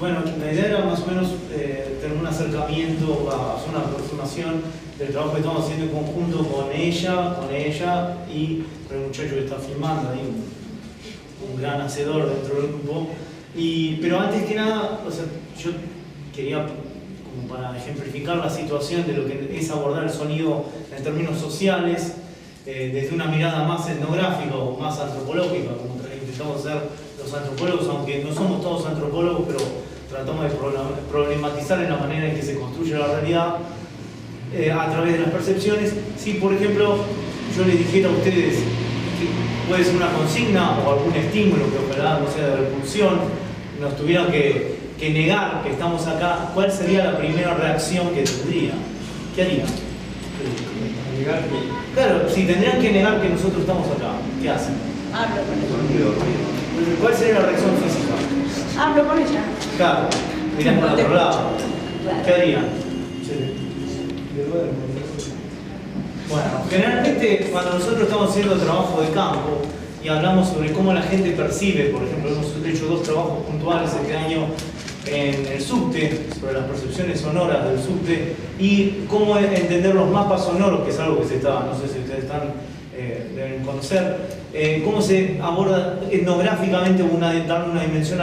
Bueno, la idea era más o menos tener un acercamiento, hacer una aproximación del trabajo que estamos haciendo en conjunto con ella y con el muchacho que está filmando ahí, un gran hacedor dentro del grupo. Pero antes que nada, o sea, yo quería, como para ejemplificar la situación de lo que es abordar el sonido en términos sociales, desde una mirada más etnográfica o más antropológica, como intentamos hacer los antropólogos, aunque no somos todos antropólogos, pero tratamos de problematizar en la manera en que se construye la realidad a través de las percepciones. Si, por ejemplo, yo les dijera a ustedes que puede ser una consigna o algún estímulo que ojalá no sea de repulsión, nos tuvieran que negar que estamos acá, ¿cuál sería la primera reacción que tendría? ¿Qué harían? Negar que... Claro, si tendrían que negar que nosotros estamos acá, ¿qué hacen? Hablo con ella. ¿Cuál sería la reacción física? Hablo con ella. Claro, mirás para otro lado. ¿Qué harían? Bueno, generalmente cuando nosotros estamos haciendo trabajo de campo y hablamos sobre cómo la gente percibe, por ejemplo, hemos hecho 2 trabajos puntuales este año en el subte, sobre las percepciones sonoras del subte y cómo entender los mapas sonoros, que es algo que se está, no sé si ustedes deben conocer, cómo se aborda etnográficamente dar una dimensión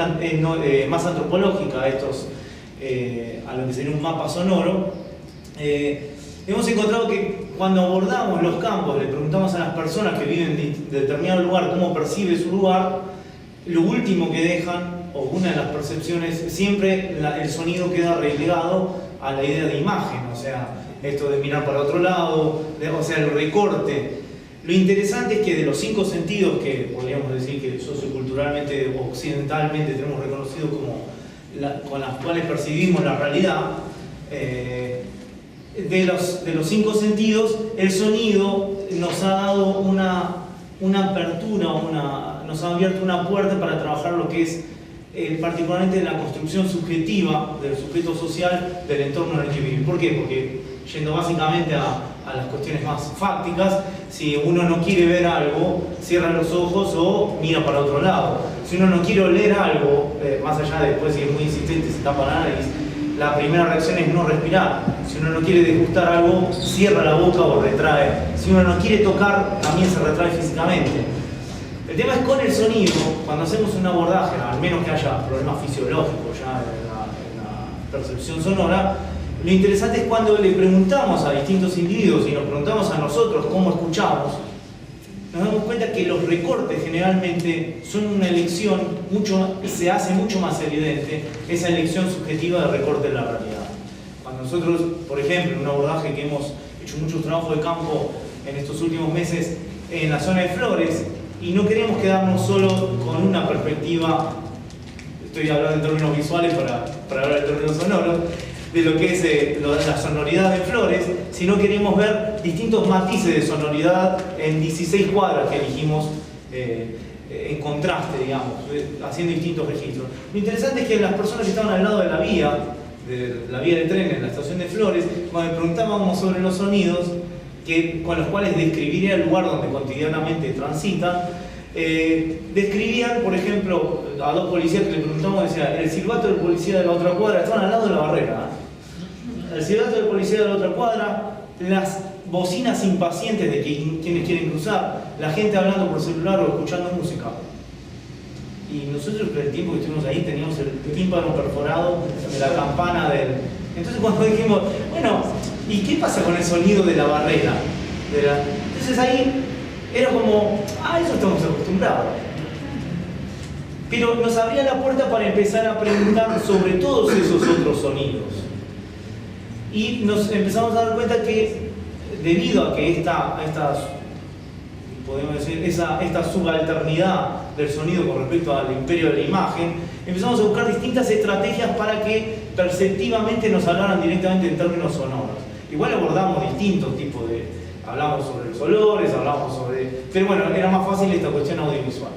más antropológica a lo que sería un mapa sonoro. Hemos encontrado que cuando abordamos los campos, le preguntamos a las personas que viven en determinado lugar cómo percibe su lugar, lo último que dejan, o una de las percepciones, siempre el sonido queda relegado a la idea de imagen, o sea, esto de mirar para otro lado, o sea, el recorte. Lo interesante es que de los 5 sentidos que podríamos decir que socioculturalmente o occidentalmente tenemos reconocido con las cuales percibimos la realidad, de los 5 sentidos, el sonido nos ha dado una apertura, nos ha abierto una puerta para trabajar lo que es particularmente la construcción subjetiva del sujeto social del entorno en el que vive. ¿Por qué? Porque yendo básicamente a las cuestiones más fácticas, si uno no quiere ver algo, cierra los ojos o mira para otro lado. Si uno no quiere oler algo, más allá de después si es muy insistente se tapa la nariz, la primera reacción es no respirar. Si uno no quiere degustar algo, cierra la boca o retrae. Si uno no quiere tocar, también se retrae físicamente. El tema es con el sonido, cuando hacemos un abordaje, al menos que haya problemas fisiológicos ya en la percepción sonora, lo interesante es cuando le preguntamos a distintos individuos y nos preguntamos a nosotros cómo escuchamos, nos damos cuenta que los recortes generalmente son una elección, se hace mucho más evidente esa elección subjetiva de recorte de la realidad. Cuando nosotros, por ejemplo, en un abordaje que hemos hecho muchos trabajos de campo en estos últimos meses en la zona de Flores, y no queremos quedarnos solo con una perspectiva, estoy hablando en términos visuales para hablar en términos sonoros, de lo que es la sonoridad de Flores, sino queremos ver distintos matices de sonoridad en 16 cuadras que elegimos en contraste, digamos, haciendo distintos registros. Lo interesante es que las personas que estaban al lado de la vía de tren en la estación de Flores, cuando le preguntábamos sobre los sonidos con los cuales describiría el lugar donde cotidianamente transitan, describían, por ejemplo, a 2 policías que le preguntamos, decía, el silbato del policía de la otra cuadra, estaban al lado de la barrera, el silbato del policía de la otra cuadra, las bocinas impacientes de quienes quieren cruzar, la gente hablando por celular o escuchando música. Y nosotros, por el tiempo que estuvimos ahí, teníamos el tímpano perforado de la campana del... Entonces cuando dijimos, bueno, ¿y qué pasa con el sonido de la barrera? Entonces ahí era como, eso estamos acostumbrados. Pero nos abría la puerta para empezar a preguntar sobre todos esos otros sonidos. Y nos empezamos a dar cuenta que, debido a que podemos decir, esta subalternidad del sonido con respecto al imperio de la imagen, empezamos a buscar distintas estrategias para que perceptivamente nos hablaran directamente en términos sonoros. Igual abordamos distintos tipos hablamos sobre los olores, pero bueno, era más fácil esta cuestión audiovisual.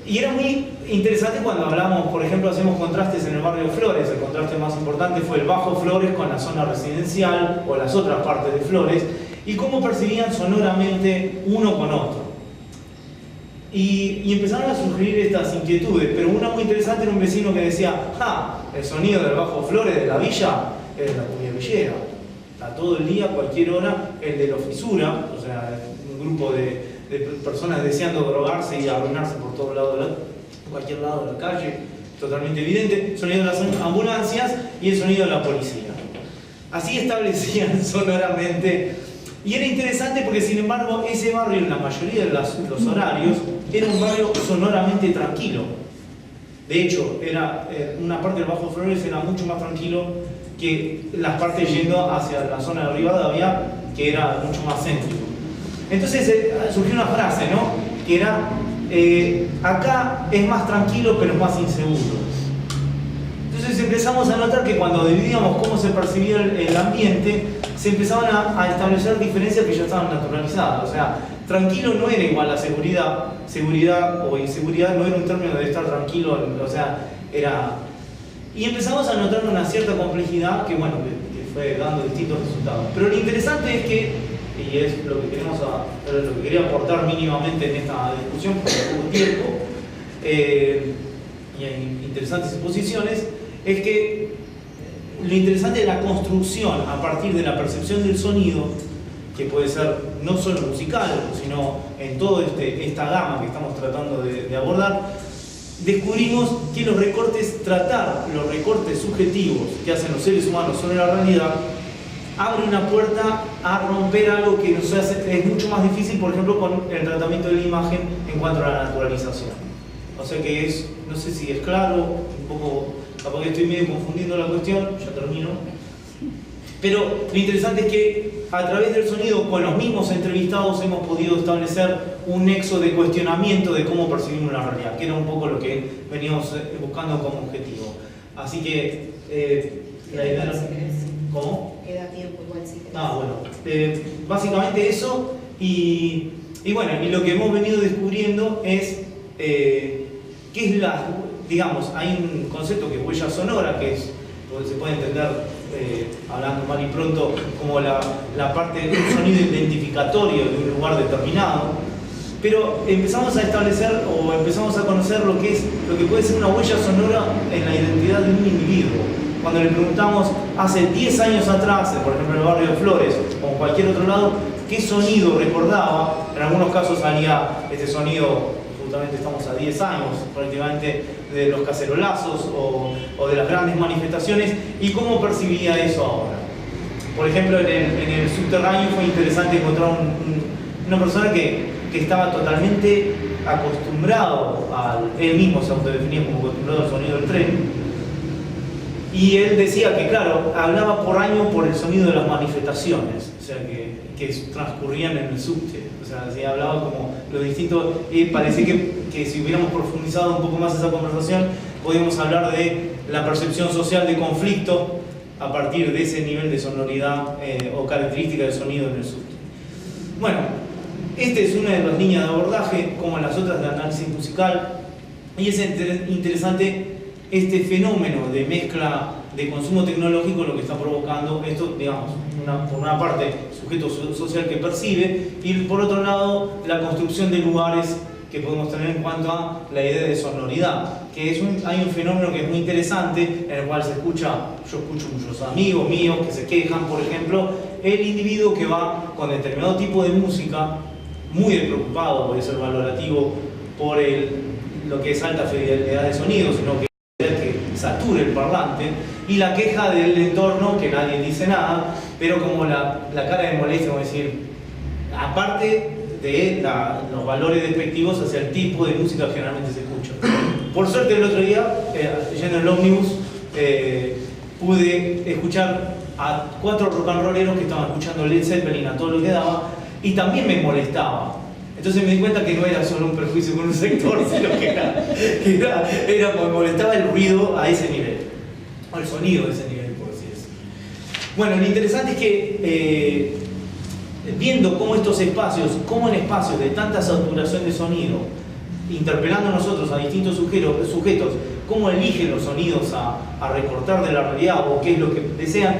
Y era muy interesante cuando hablamos, por ejemplo, hacemos contrastes en el barrio de Flores. El contraste más importante fue el Bajo Flores con la zona residencial o las otras partes de Flores, y cómo percibían sonoramente uno con otro. Y empezaron a surgir estas inquietudes, pero una muy interesante era un vecino que decía, el sonido del Bajo Flores de la villa es la cumbia villera. Está todo el día, a cualquier hora, el de la fisura, o sea, un grupo de personas deseando drogarse y arruinarse por todos lados cualquier lado de la calle, totalmente evidente, el sonido de las ambulancias y el sonido de la policía. Así establecían sonoramente, y era interesante porque sin embargo ese barrio en la mayoría de los horarios era un barrio sonoramente tranquilo. De hecho, una parte del Bajo Flores era mucho más tranquilo que las partes yendo hacia la zona de Rivadavia, que era mucho más céntrico. Entonces surgió una frase, ¿no? Que era, acá es más tranquilo pero es más inseguro. Entonces empezamos a notar que cuando dividíamos cómo se percibía el ambiente, se empezaban a establecer diferencias que ya estaban naturalizadas. O sea, tranquilo no era igual a seguridad, seguridad o inseguridad no era un término de estar tranquilo, o sea, era... Y empezamos a notar una cierta complejidad que, bueno, que fue dando distintos resultados. Pero lo interesante es que, y es lo que quería aportar mínimamente en esta discusión, por poco tiempo, y hay interesantes exposiciones, es que lo interesante de la construcción a partir de la percepción del sonido, que puede ser no solo musical, sino en toda esta gama que estamos tratando de abordar, descubrimos que los recortes subjetivos que hacen los seres humanos sobre la realidad, abre una puerta a romper algo que nos hace, es mucho más difícil, por ejemplo, con el tratamiento de la imagen en cuanto a la naturalización. O sea que es, no sé si es claro, un poco, capaz que estoy medio confundiendo la cuestión, ya termino. Pero lo interesante es que a través del sonido, con los mismos entrevistados, hemos podido establecer un nexo de cuestionamiento de cómo percibimos la realidad, que era un poco lo que veníamos buscando como objetivo. Así que, la idea... ¿Cómo? Queda tiempo igual si querés. Bueno, básicamente eso, y bueno, y lo que hemos venido descubriendo es qué es digamos, hay un concepto que es huella sonora, que se puede entender, hablando mal y pronto, como la parte de un sonido identificatorio de un lugar determinado, pero empezamos a establecer o empezamos a conocer lo que puede ser una huella sonora en la identidad de un individuo. Cuando le preguntamos hace 10 años atrás, por ejemplo en el barrio de Flores o en cualquier otro lado, qué sonido recordaba, en algunos casos salía este sonido, justamente estamos a 10 años prácticamente, de los cacerolazos o de las grandes manifestaciones, y cómo percibía eso ahora. Por ejemplo, en el subterráneo fue interesante encontrar una persona que estaba totalmente acostumbrado él mismo se autodefinía como acostumbrado al sonido del tren. Y él decía que, claro, hablaba por año por el sonido de las manifestaciones, o sea, que transcurrían en el subte. O sea, se hablaba como lo distinto, y parece que si hubiéramos profundizado un poco más esa conversación, podíamos hablar de la percepción social de conflicto a partir de ese nivel de sonoridad o característica del sonido en el subte. Bueno, esta es una de las líneas de abordaje, como las otras de análisis musical, y es interesante este fenómeno de mezcla de consumo tecnológico, lo que está provocando esto, digamos, por una parte, sujeto social que percibe, y por otro lado, la construcción de lugares que podemos tener en cuanto a la idea de sonoridad, que hay un fenómeno que es muy interesante, en el cual yo escucho muchos amigos míos que se quejan, por ejemplo, el individuo que va con determinado tipo de música, muy preocupado, puede ser valorativo por lo que es alta fidelidad de sonido, sino que sature el parlante, y la queja del entorno, que nadie dice nada, pero como la cara de molestia, como decir, aparte de los valores despectivos hacia el tipo de música que generalmente se escucha. Por suerte el otro día, yendo en el ómnibus, pude escuchar a 4 rock and rolleros que estaban escuchando Led Zeppelin a todo lo que daba, y también me molestaba. Entonces me di cuenta que no era solo un prejuicio con un sector, sino que me molestaba el ruido a ese nivel, o el sonido de ese nivel, por así decirlo. Bueno, lo interesante es que viendo cómo estos espacios, cómo en espacios de tanta saturación de sonido, interpelando a nosotros a distintos sujetos, cómo eligen los sonidos a recortar de la realidad o qué es lo que desean,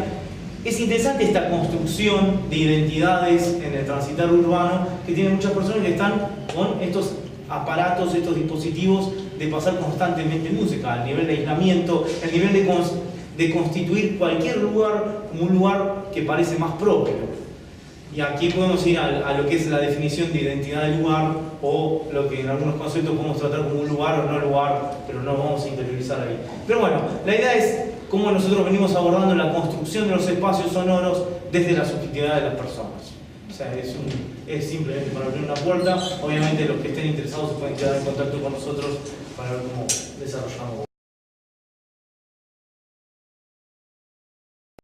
es interesante esta construcción de identidades en el transitar urbano que tienen muchas personas que están con estos aparatos, estos dispositivos de pasar constantemente música, el nivel de aislamiento, el nivel de constituir cualquier lugar como un lugar que parece más propio. Y aquí podemos ir a lo que es la definición de identidad del lugar, o lo que en algunos conceptos podemos tratar como un lugar o no lugar, pero no vamos a interiorizar ahí. Pero bueno, la idea es cómo nosotros venimos abordando la construcción de los espacios sonoros desde la subjetividad de las personas. O sea, es simplemente para abrir una puerta. Obviamente los que estén interesados se pueden quedar en contacto con nosotros para ver cómo desarrollamos